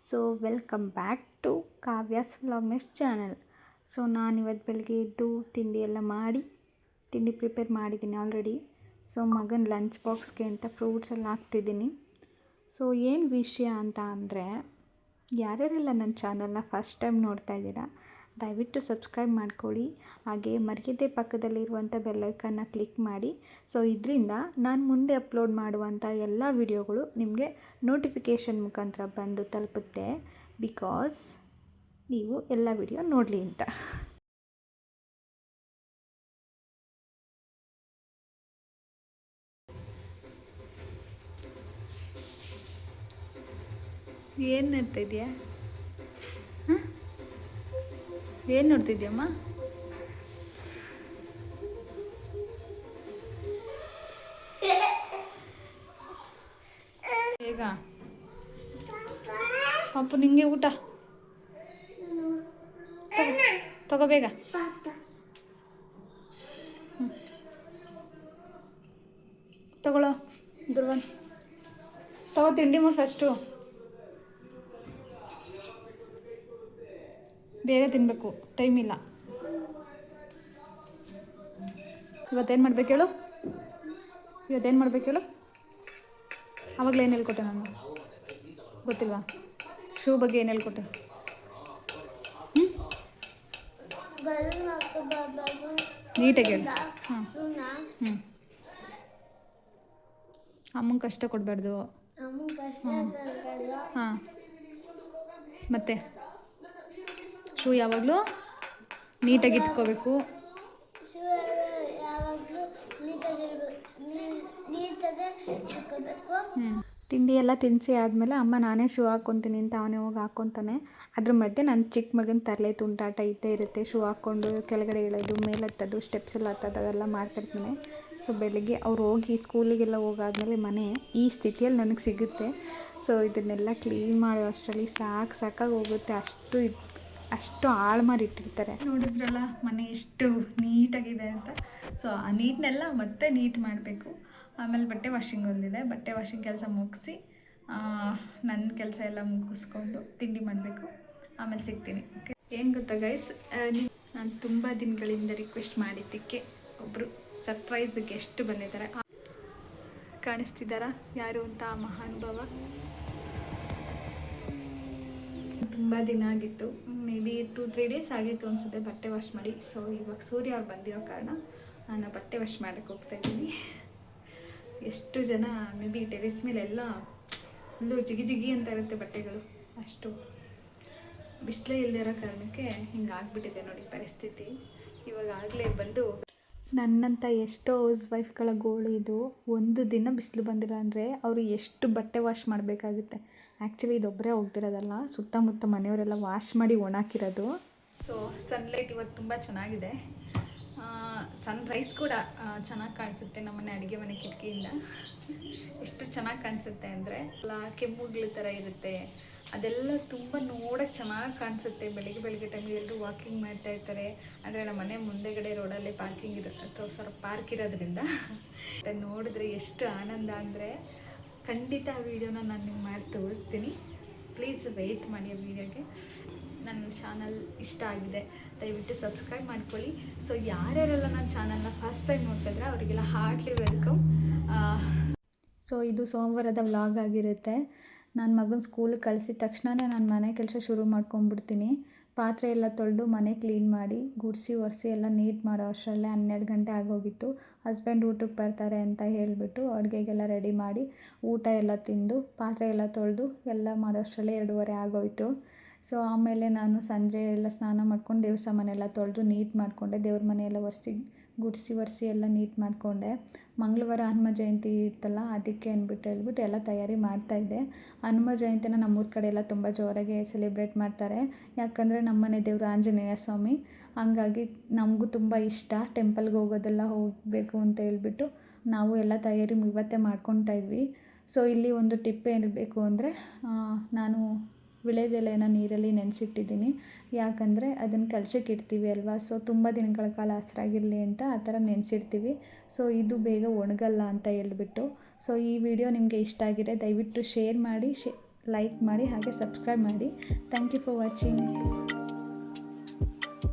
So welcome back to Kavya's vlogs channel. So ನಾನಿವತ್ತು ಬೆಳಗ್ಗೆ ಎದ್ದು ತಿಂಡಿ ಎಲ್ಲ ಮಾಡಿ ತಿಂಡಿ ಪ್ರಿಪೇರ್ ಮಾಡಿದ್ದೀನಿ ಆಲ್ರೆಡಿ. ಸೊ ಮಗನ ಲಂಚ್ ಬಾಕ್ಸ್ಗೆ ಅಂತ ಫ್ರೂಟ್ಸ್ ಎಲ್ಲ ಹಾಕ್ತಿದ್ದೀನಿ. ಸೊ ಏನು ವಿಷಯ ಅಂತ ಅಂದರೆ, ಯಾರ್ಯಾರೆಲ್ಲ ನನ್ನ ಚಾನಲ್ನ ಫಸ್ಟ್ ಟೈಮ್ ನೋಡ್ತಾ ಇದ್ದೀರಾ ದಯವಿಟ್ಟು ಸಬ್ಸ್ಕ್ರೈಬ್ ಮಾಡ್ಕೊಳ್ಳಿ. ಹಾಗೆ ಮರೆಯದೆ ಪಕ್ಕದಲ್ಲಿರುವಂಥ ಬೆಲ್ಲೈಕನ್ನ ಕ್ಲಿಕ್ ಮಾಡಿ. ಸೊ ಇದರಿಂದ ನಾನು ಮುಂದೆ ಅಪ್ಲೋಡ್ ಮಾಡುವಂಥ ಎಲ್ಲ ವಿಡಿಯೋಗಳು ನಿಮಗೆ ನೋಟಿಫಿಕೇಷನ್ ಮುಖಾಂತರ ಬಂದು ತಲುಪುತ್ತೆ. ಬಿಕಾಸ್ ನೀವು ಎಲ್ಲ ವಿಡಿಯೋ ನೋಡಲಿ ಅಂತ. ಏನು ನೋಡ್ತಾ ಇದೆಯಾ? ಏನು ನೋಡ್ತಿದ್ಯಮ್ಮ? ಬೇಗ ಪಾಪು ನಿಂಗೆ ಊಟ ತಗೋ ಬೇಗ. ತಗೊಳ್ಳೋ ದುರ್ವನ್, ತಗೋ ತಿಂಡಿ ಮಾಡಿ ಫಸ್ಟು. ಬೇಗ ತಿನ್ನಬೇಕು, ಟೈಮ್ ಇಲ್ಲ. ಇವತ್ತೇನು ಮಾಡ್ಬೇಕು ಹೇಳು? ಆವಾಗಲೇ ಏನು ಹೇಳ್ಕೊಟ್ಟೆ ನಾನು? ಗೊತ್ತಿಲ್ವಾ? ಶೂ ಬಗ್ಗೆ ಏನು ಹೇಳ್ಕೊಟ್ಟೆ? ನೀಟಾಗಿ ಹೇಳಿ. ಅಮ್ಮಂಗೆ ಕಷ್ಟ ಕೊಡಬಾರ್ದು. ಹಾಂ, ಮತ್ತೆ ಶೂ ಯಾವಾಗಲೂ ನೀಟಾಗಿ ಇಟ್ಕೋಬೇಕು. ತಿಂಡಿ ಎಲ್ಲ ತಿನ್ನಿಸಿ ಆದಮೇಲೆ ಅಮ್ಮ ನಾನೇ ಶೂ ಹಾಕ್ಕೊತೀನಿ ಅಂತ ಅವನೇ ಹೋಗಿ ಹಾಕ್ಕೊತಾನೆ. ಅದ್ರ ಮಧ್ಯೆ ನನ್ನ ಚಿಕ್ಕ ಮಗನ ತರಲೆ ತುಂಟಾಟ ಇದ್ದೇ ಇರುತ್ತೆ. ಶೂ ಹಾಕ್ಕೊಂಡು ಕೆಳಗಡೆ ಇಳೋದು, ಮೇಲೆ ಹತ್ತೋದು, ಸ್ಟೆಪ್ಸ್ ಎಲ್ಲ ಹತ್ತೋದು ಅದೆಲ್ಲ ಮಾಡ್ತಿರ್ತೀನಿ. ಸೊ ಬೆಳಗ್ಗೆ ಅವ್ರು ಹೋಗಿ ಸ್ಕೂಲಿಗೆಲ್ಲ ಹೋಗಾದ್ಮೇಲೆ ಮನೆ ಈ ಸ್ಥಿತಿಯಲ್ಲಿ ನನಗೆ ಸಿಗುತ್ತೆ. ಸೊ ಇದನ್ನೆಲ್ಲ ಕ್ಲೀನ್ ಮಾಡೋ ಅಷ್ಟರಲ್ಲಿ ಸಾಕಾಗಿ ಹೋಗುತ್ತೆ. ಅಷ್ಟು ಹಾಳು ಮಾಡಿ ಇಟ್ಟಿರ್ತಾರೆ. ನೋಡಿದ್ರಲ್ಲ ಮನೆ ಎಷ್ಟು ನೀಟಾಗಿದೆ ಅಂತ. ಸೊ ಆ ನೀಟ್ನೆಲ್ಲ ಮತ್ತೆ ನೀಟ್ ಮಾಡಬೇಕು. ಆಮೇಲೆ ಬಟ್ಟೆ ವಾಷಿಂಗ್ ಒಂದಿದೆ, ಬಟ್ಟೆ ವಾಷಿಂಗ್ ಕೆಲಸ ಮುಗಿಸಿ ನನ್ನ ಕೆಲಸ ಎಲ್ಲ ಮುಗಿಸ್ಕೊಂಡು ತಿಂಡಿ ಮಾಡಬೇಕು. ಆಮೇಲೆ ಸಿಗ್ತೀನಿ. ಓಕೆ, ಏನು ಗೊತ್ತಾ ಗೈಸ್, ನಾನು ತುಂಬ ದಿನಗಳಿಂದ ರಿಕ್ವೆಸ್ಟ್ ಮಾಡಿದ್ದಕ್ಕೆ ಒಬ್ಬರು ಸರ್ಪ್ರೈಸ್ ಗೆಸ್ಟ್ ಬಂದಿದ್ದಾರೆ. ಕಾಣಿಸ್ತಿದ್ದಾರಾ ಯಾರು ಅಂತ? ಆ ಮಹಾನುಭಾವ. ತುಂಬ ದಿನ ಆಗಿತ್ತು, ಮೇ ಬಿ 2-3 ಡೇಸ್ ಆಗಿತ್ತು ಅನಿಸುತ್ತೆ ಬಟ್ಟೆ ವಾಶ್ ಮಾಡಿ. ಸೊ ಇವಾಗ ಸೂರ್ಯ ಅವ್ರು ಬಂದಿರೋ ಕಾರಣ ನಾನು ಬಟ್ಟೆ ವಾಶ್ ಮಾಡೋಕ್ಕೆ ಹೋಗ್ತಾಯಿದ್ದೀನಿ. ಎಷ್ಟು ಜನ ಮೇ ಬಿ ಟೆರೆಸ್ ಮೇಲೆಲ್ಲ ಫುಲ್ಲು ಜಿಗಿ ಅಂತ ಇರುತ್ತೆ ಬಟ್ಟೆಗಳು. ಅಷ್ಟು ಬಿಸಿಲೇ ಇಲ್ಲದಿರೋ ಕಾರಣಕ್ಕೆ ಹಿಂಗೆ ಆಗಿಬಿಟ್ಟಿದೆ ನೋಡಿ ಪರಿಸ್ಥಿತಿ. ಇವಾಗ ಆಗಲೇ ಬಂದು ನನ್ನಂಥ ಎಷ್ಟೋ ಹೌಸ್ ವೈಫ್ಗಳ ಗೋಳು ಇದು. ಒಂದು ದಿನ ಬಿಸಿಲು ಬಂದಿಲ್ಲ ಅಂದರೆ ಅವರು ಎಷ್ಟು ಬಟ್ಟೆ ವಾಶ್ ಮಾಡಬೇಕಾಗುತ್ತೆ. ಆ್ಯಕ್ಚುಲಿ ಇದೊಬ್ಬರೇ ಹೋಗ್ತಿರೋದಲ್ಲ, ಸುತ್ತಮುತ್ತ ಮನೆಯವರೆಲ್ಲ ವಾಶ್ ಮಾಡಿ ಒಣಾಕಿರೋದು. ಸೊ ಸನ್ಲೈಟ್ ಇವತ್ತು ತುಂಬ ಚೆನ್ನಾಗಿದೆ. ಸನ್ರೈಸ್ ಕೂಡ ಚೆನ್ನಾಗಿ ಕಾಣಿಸುತ್ತೆ ನಮ್ಮನೆ ಅಡುಗೆ ಮನೆ ಕಿಟಕಿಯಿಂದ. ಎಷ್ಟು ಚೆನ್ನಾಗಿ ಕಾಣಿಸುತ್ತೆ ಅಂದರೆ ಎಲ್ಲ ಕೆಮ್ಮುಗಳ ಥರ ಇರುತ್ತೆ. ಅದೆಲ್ಲ ತುಂಬ ನೋಡೋಕ್ಕೆ ಚೆನ್ನಾಗಿ ಕಾಣಿಸುತ್ತೆ. ಬೆಳಗ್ಗೆ ಟೈಮಿಗೆ ಎಲ್ಲರೂ ವಾಕಿಂಗ್ ಮಾಡ್ತಾ ಇರ್ತಾರೆ. ಅಂದರೆ ನಮ್ಮ ಮನೆ ಮುಂದೆಗಡೆ ರೋಡಲ್ಲೇ ಪಾರ್ಕ್ ಇರೋದ್ರಿಂದ ನೋಡಿದ್ರೆ ಎಷ್ಟು ಆನಂದ ಅಂದರೆ ಖಂಡಿತ ಆ ವಿಡಿಯೋನ ನಾನು ನಿಮ್ಗೆ ಮಾಡಿ ತೋರಿಸ್ತೀನಿ. ಪ್ಲೀಸ್ ವೆಯ್ಟ್ ಮಾಡಿ ಆ ವಿಡಿಯೋಗೆ. ನನ್ನ ಚಾನಲ್ ಇಷ್ಟ ಆಗಿದೆ ದಯವಿಟ್ಟು ಸಬ್ಸ್ಕ್ರೈಬ್ ಮಾಡ್ಕೊಳ್ಳಿ. ಸೊ ಯಾರ್ಯಾರೆಲ್ಲ ನನ್ನ ಚಾನಲ್ನ ಫಸ್ಟ್ ಟೈಮ್ ನೋಡ್ತಾಯಿದ್ರೆ ಅವರಿಗೆಲ್ಲ ಹಾರ್ಟ್ಲಿ ವೆಲ್ಕಮ್. ಸೊ ಇದು ಸೋಮವಾರದ ವ್ಲಾಗ್ ಆಗಿರುತ್ತೆ. ನನ್ನ ಮಗನ ಸ್ಕೂಲಿಗೆ ಕಳಿಸಿದ ತಕ್ಷಣವೇ ನಾನು ಮನೆ ಕೆಲಸ ಶುರು ಮಾಡ್ಕೊಂಡ್ಬಿಡ್ತೀನಿ. ಪಾತ್ರೆ ಎಲ್ಲ ತೊಳೆದು ಮನೆ ಕ್ಲೀನ್ ಮಾಡಿ ಗುಡಿಸಿ ಒರೆಸಿ ಎಲ್ಲ ನೀಟ್ ಮಾಡೋ ಅಷ್ಟರಲ್ಲೇ 12 ಗಂಟೆ ಆಗೋಗಿತ್ತು. ಹಸ್ಬೆಂಡ್ ಊಟಕ್ಕೆ ಬರ್ತಾರೆ ಅಂತ ಹೇಳಿಬಿಟ್ಟು ಅಡುಗೆಗೆಲ್ಲ ರೆಡಿ ಮಾಡಿ ಊಟ ಎಲ್ಲ ತಿಂದು ಪಾತ್ರೆ ಎಲ್ಲ ತೊಳೆದು ಎಲ್ಲ ಮಾಡೋ ಅಷ್ಟರಲ್ಲೇ 2:30 ಆಗೋಯಿತು. ಸೊ ಆಮೇಲೆ ನಾನು ಸಂಜೆ ಎಲ್ಲ ಸ್ನಾನ ಮಾಡ್ಕೊಂಡು ದೇವ್ರ ಸಾಮಾನೆಲ್ಲ ತೊಳೆದು ನೀಟ್ ಮಾಡಿಕೊಂಡೆ. ದೇವ್ರ ಮನೆಯೆಲ್ಲ ಗುಡಿಸಿ ಎಲ್ಲ ನೀಟ್ ಮಾಡಿಕೊಂಡೆ. ಮಂಗಳವಾರ ಹನುಮ ಜಯಂತಿ ಇತ್ತಲ್ಲ, ಅದಕ್ಕೆ ಹೇಳ್ಬಿಟ್ಟು ಎಲ್ಲ ತಯಾರಿ ಮಾಡ್ತಾಯಿದ್ದೆ. ಹನುಮ ಜಯಂತಿನ ನಮ್ಮೂರ ಕಡೆ ಎಲ್ಲ ತುಂಬ ಜೋರಾಗಿ ಸೆಲೆಬ್ರೇಟ್ ಮಾಡ್ತಾರೆ. ಯಾಕಂದರೆ ನಮ್ಮನೆ ದೇವರು ಆಂಜನೇಯ ಸ್ವಾಮಿ, ಹಂಗಾಗಿ ನಮಗೂ ತುಂಬ ಇಷ್ಟ. ಟೆಂಪಲ್ಗೆ ಹೋಗಬೇಕು ಅಂತ ಹೇಳ್ಬಿಟ್ಟು ನಾವು ಎಲ್ಲ ತಯಾರಿ ಇವತ್ತೇ ಮಾಡ್ಕೊತಾ ಇದ್ವಿ. ಸೊ ಇಲ್ಲಿ ಒಂದು ಟಿಪ್ ಹೇಳಬೇಕು ಅಂದರೆ, ನಾನು ವಿಳೆದೆಲೆನ ನೀರಲ್ಲಿ ನೆನೆಸಿಟ್ಟಿದ್ದೀನಿ. ಯಾಕಂದರೆ ಅದನ್ನು ಕಲಸಕ್ಕೆ ಇಡ್ತೀವಿ ಅಲ್ವಾ, ಸೊ ತುಂಬ ದಿನಗಳ ಕಾಲ ಹಸ್ರಾಗಿರಲಿ ಅಂತ ಆ ಥರ ನೆನೆಸಿಡ್ತೀವಿ. ಸೊ ಇದು ಬೇಗ ಒಣಗಲ್ಲ ಅಂತ ಹೇಳ್ಬಿಟ್ಟು. ಸೊ ಈ ವಿಡಿಯೋ ನಿಮಗೆ ಇಷ್ಟ ಆಗಿದೆ ದಯವಿಟ್ಟು ಶೇರ್ ಮಾಡಿ, ಲೈಕ್ ಮಾಡಿ, ಹಾಗೆ ಸಬ್ಸ್ಕ್ರೈಬ್ ಮಾಡಿ. Thank you for watching.